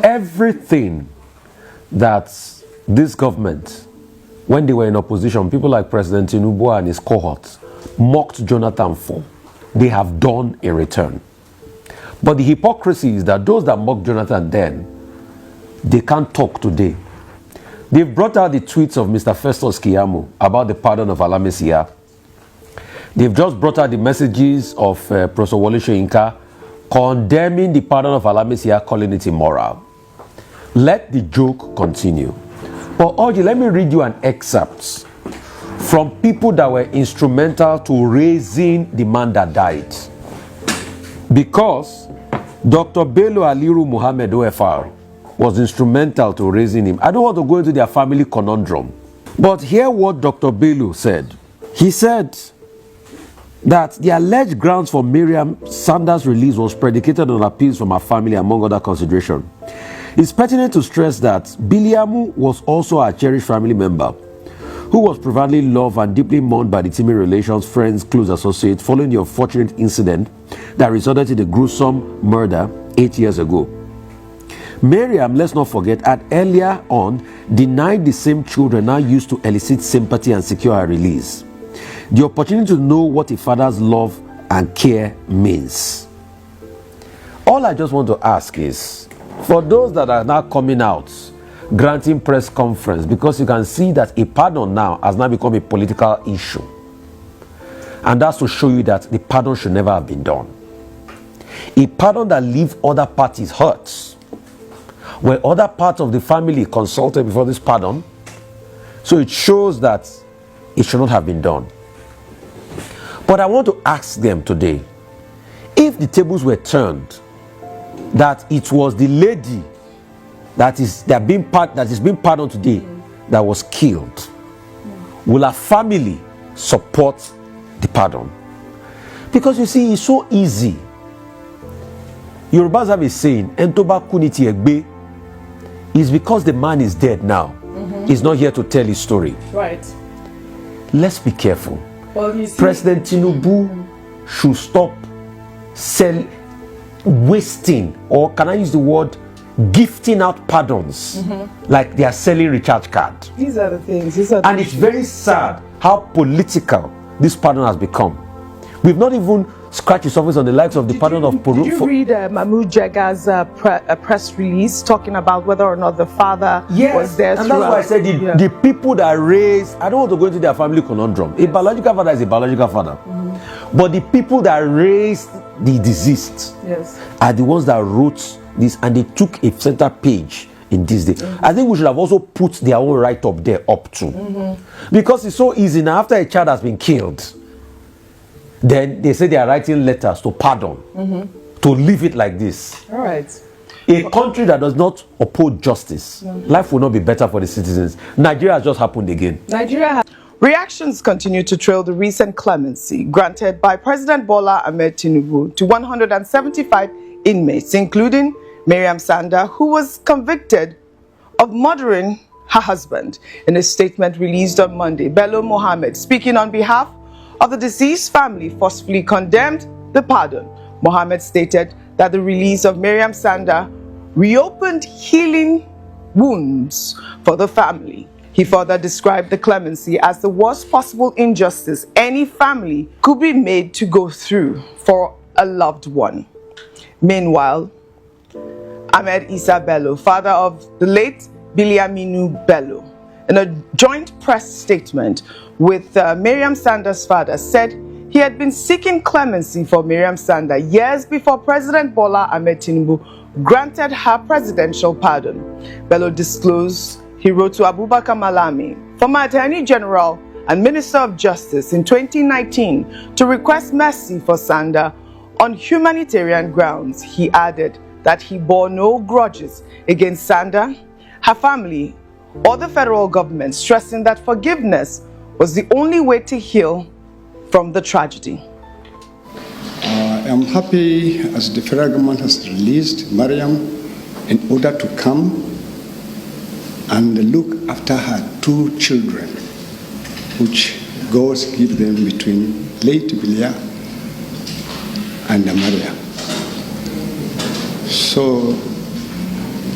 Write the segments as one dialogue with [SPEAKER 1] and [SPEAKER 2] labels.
[SPEAKER 1] Everything that this government, when they were in opposition, people like President Tinubu and his cohorts mocked Jonathan for, they have done in return. But the hypocrisy is that those that mocked Jonathan then, they can't talk today. They've brought out the tweets of Mr. Festus Keyamo about the pardon of Alamisia. They've just brought out the messages of Professor Wole Soyinka condemning the pardon of Alamisia, calling it immoral. Let the joke continue. But Oji, let me read you an excerpt from people that were instrumental to raising the man that died. Because Dr. Bello Aliru Muhammad OFR was instrumental to raising him. I don't want to go into their family conundrum. But hear what Dr. Bello said. He said that the alleged grounds for Miriam Sanders' release was predicated on appeals from her family, among other considerations. It's pertinent to stress that Biliamu was also a cherished family member who was profoundly loved and deeply mourned by the teaming relations, friends, close associates following the unfortunate incident that resulted in the gruesome murder 8 years ago. Miriam, let's not forget, had earlier on denied the same children now used to elicit sympathy and secure her release. The opportunity to know what a father's love and care means. All I just want to ask is, for those that are now coming out, granting press conference, because you can see that a pardon now has now become a political issue. And that's to show you that the pardon should never have been done. A pardon that leaves other parties hurt. Where other parts of the family consulted before this pardon, so it shows that it should not have been done. But I want to ask them today, if the tables were turned, that it was the lady that is being pardoned today that was killed, will her family support the pardon? Because you see, it's so easy. Yorubas have a saying, "Entoba kuniti egbe," is because the man is dead now. He's not here to tell his story.
[SPEAKER 2] Right.
[SPEAKER 1] Let's be careful.
[SPEAKER 2] Well, you see,
[SPEAKER 1] President Tinubu should stop wasting, or can I use the word, gifting out pardons like they are selling recharge card.
[SPEAKER 2] These are the things.
[SPEAKER 1] And it's very sad how political this pardon has become. We've not even scratched the surface on the likes of the pardon of Peru.
[SPEAKER 2] Did you read Mahmoud Jaga's press release talking about whether or not the father was there?
[SPEAKER 1] And that's why I said the people that raised, I don't want to go into their family conundrum. A biological father is a biological father. But the people that raised the deceased are the ones that wrote this, and they took a center page in this day. I think we should have also put their own write-up there up too. Because it's so easy now, after a child has been killed, then they say they are writing letters to pardon, to leave it like this.
[SPEAKER 2] All right.
[SPEAKER 1] A country that does not uphold justice, life will not be better for the citizens. Nigeria has just happened again.
[SPEAKER 2] Reactions continue to trail the recent clemency granted by President Bola Ahmed Tinubu to 175 inmates, including Miriam Sanda, who was convicted of murdering her husband. In a statement released on Monday, Bello Mohammed, speaking on behalf of the deceased family, forcefully condemned the pardon. Mohammed stated that the release of Miriam Sanda reopened healing wounds for the family. He further described the clemency as the worst possible injustice any family could be made to go through for a loved one. Meanwhile, Ahmed Issa Bello, father of the late Biliaminu Bello, in a joint press statement with Miriam Sanda's father, said he had been seeking clemency for Miriam Sanda years before President Bola Ahmed Tinubu granted her presidential pardon. Bello disclosed he wrote to Abubakar Malami, former Attorney General and Minister of Justice, in 2019 to request mercy for Sanda on humanitarian grounds. He added that he bore no grudges against Sanda, her family, or the federal government, stressing that forgiveness was the only way to heal from the tragedy.
[SPEAKER 3] I am happy as the federal government has released Mariam in order to come and look after her two children, which God gave them between late Bilia and Maria. So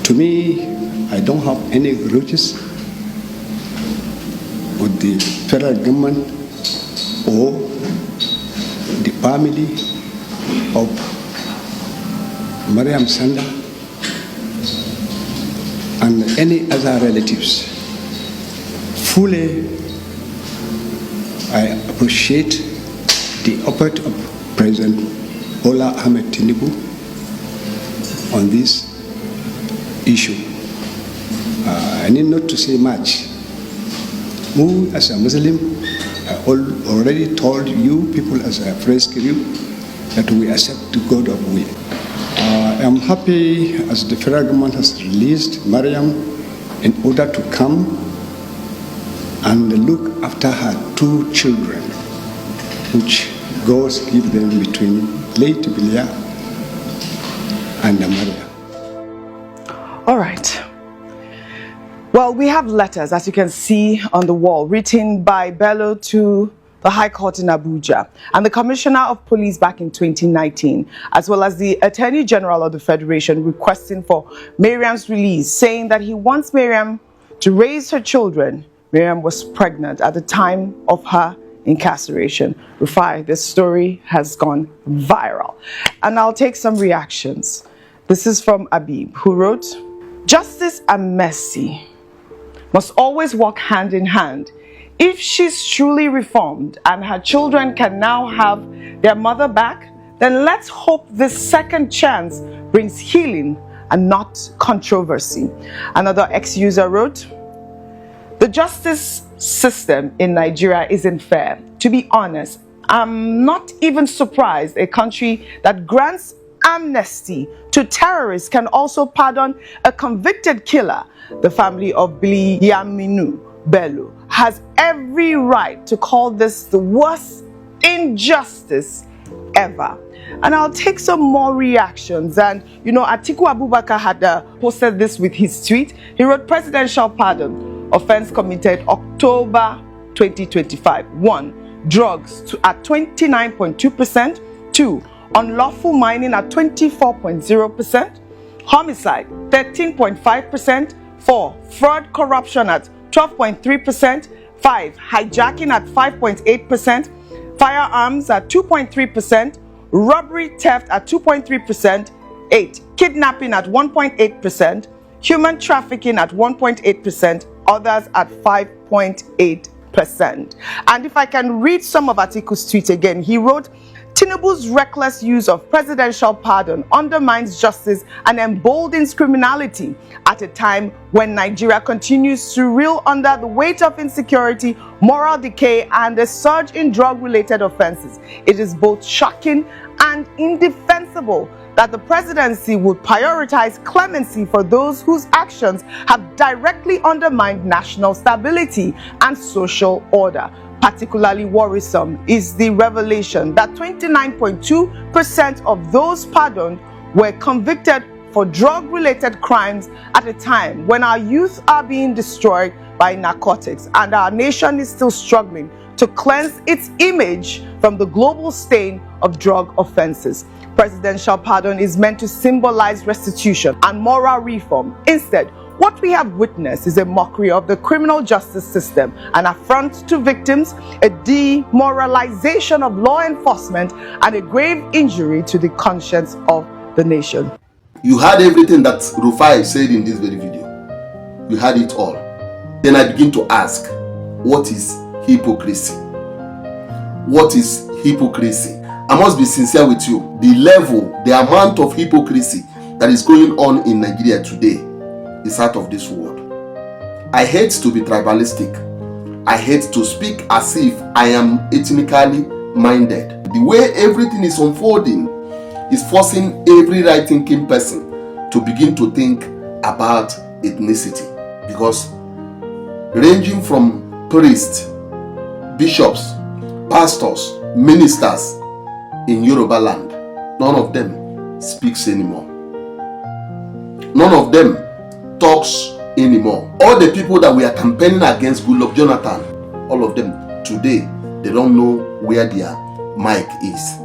[SPEAKER 3] To me, I don't have any grudges with the federal government or the family of Mariam Sanda and any other relatives. Fully, I appreciate the effort of President Bola Ahmed Tinubu on this issue. I need not to say much. Who, as a Muslim, I already told you people as a press crew that we accept the God of will. I am happy as the federal government has released Mariam in order to come and look after her two children, which God gave them between late Bilia and Maria.
[SPEAKER 2] All right. Well, we have letters, as you can see on the wall, written by Bello to the High Court in Abuja and the Commissioner of Police back in 2019, as well as the Attorney General of the Federation requesting for Mariam's release, saying that he wants Mariam to raise her children. Mariam was pregnant at the time of her incarceration. Rufai, this story has gone viral. And I'll take some reactions. This is from Abib, who wrote, "Justice and mercy must always walk hand in hand. If she's truly reformed and her children can now have their mother back, then let's hope this second chance brings healing and not controversy." Another ex-user wrote, "The justice system in Nigeria isn't fair. To be honest, I'm not even surprised a country that grants amnesty to terrorists can also pardon a convicted killer. The family of Biliyaminu Bello has every right to call this the worst injustice ever." And I'll take some more reactions. And, you know, Atiku Abubakar had posted this with his tweet. He wrote, "Presidential pardon, offense committed October 2025. 1. Drugs at 29.2%. 2. Unlawful mining at 24.0%. Homicide 13.5%. 4. Fraud corruption at 12.3%. 5. Hijacking at 5.8%. Firearms at 2.3%. Robbery theft at 2.3%. 8. Kidnapping at 1.8%. Human trafficking at 1.8%. Others at 5.8%. And if I can read some of Atiku's tweet again, he wrote, "Tinubu's reckless use of presidential pardon undermines justice and emboldens criminality at a time when Nigeria continues to reel under the weight of insecurity, moral decay, and a surge in drug-related offenses. It is both shocking and indefensible that the presidency would prioritize clemency for those whose actions have directly undermined national stability and social order. Particularly worrisome is the revelation that 29.2% of those pardoned were convicted for drug-related crimes at a time when our youth are being destroyed by narcotics and our nation is still struggling to cleanse its image from the global stain of drug offenses. Presidential pardon is meant to symbolize restitution and moral reform. Instead, what we have witnessed is a mockery of the criminal justice system, an affront to victims, a demoralization of law enforcement, and a grave injury to the conscience of the nation."
[SPEAKER 4] You heard everything that Rufai said in this very video. You heard it all. Then I begin to ask, what is hypocrisy? What is hypocrisy? I must be sincere with you. The level, the amount of hypocrisy that is going on in Nigeria today is out of this world. I hate to be tribalistic. I hate to speak as if I am ethnically minded. The way everything is unfolding is forcing every right-thinking person to begin to think about ethnicity. Because ranging from priests, bishops, pastors, ministers in Yoruba land, none of them speaks anymore. None of them talks anymore. All the people that we are campaigning against, Goodluck Jonathan, all of them today, they don't know where their mic is.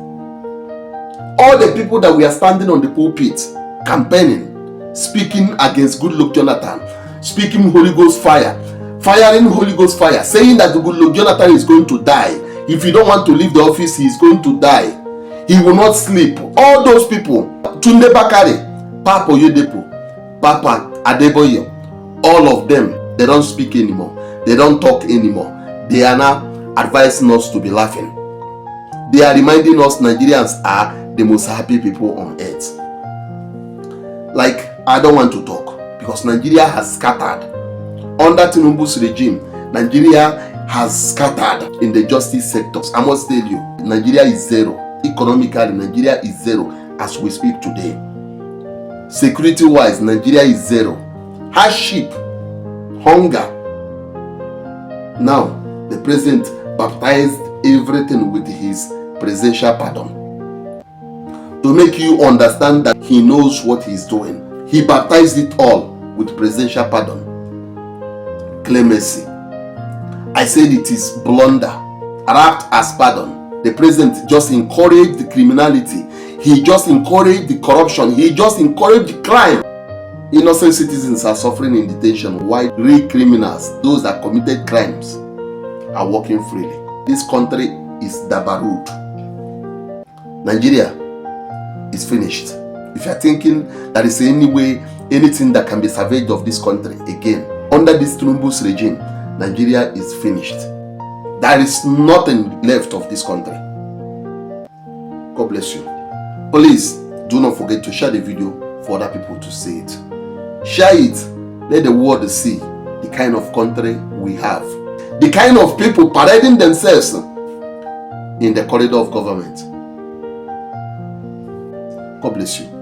[SPEAKER 4] All the people that we are standing on the pulpit campaigning, speaking against Goodluck Jonathan, speaking Holy Ghost fire, firing Holy Ghost fire, saying that Goodluck Jonathan is going to die. If you don't want to leave the office, he is going to die. He will not sleep. All those people, Tunde Bakare, Papa Oyedepo, Papa Adeboye, all of them, they don't speak anymore. They don't talk anymore. They are now advising us to be laughing. They are reminding us Nigerians are the most happy people on earth. Like, I don't want to talk because Nigeria has scattered. Under Tinubu's regime, Nigeria has scattered in the justice sectors. I must tell you, Nigeria is zero. Economically, Nigeria is zero as we speak today. Security-wise, Nigeria is zero. Hardship, hunger. Now, the president baptized everything with his presidential pardon to make you understand that he knows what he's doing. He baptized it all with presidential pardon, clemency. I said it is blunder wrapped as pardon. The president just encouraged the criminality. He just encouraged the corruption. He just encouraged the crime. Innocent citizens are suffering in detention while real criminals, those that committed crimes, are walking freely. This country is dabarud. Nigeria is finished. If you are thinking there is any way, anything that can be salvaged of this country again, under this Tinubu's regime, Nigeria is finished. There is nothing left of this country. God bless you. Please do not forget to share the video for other people to see it. Share it. Let the world see the kind of country we have. The kind of people parading themselves in the corridor of government. God bless you.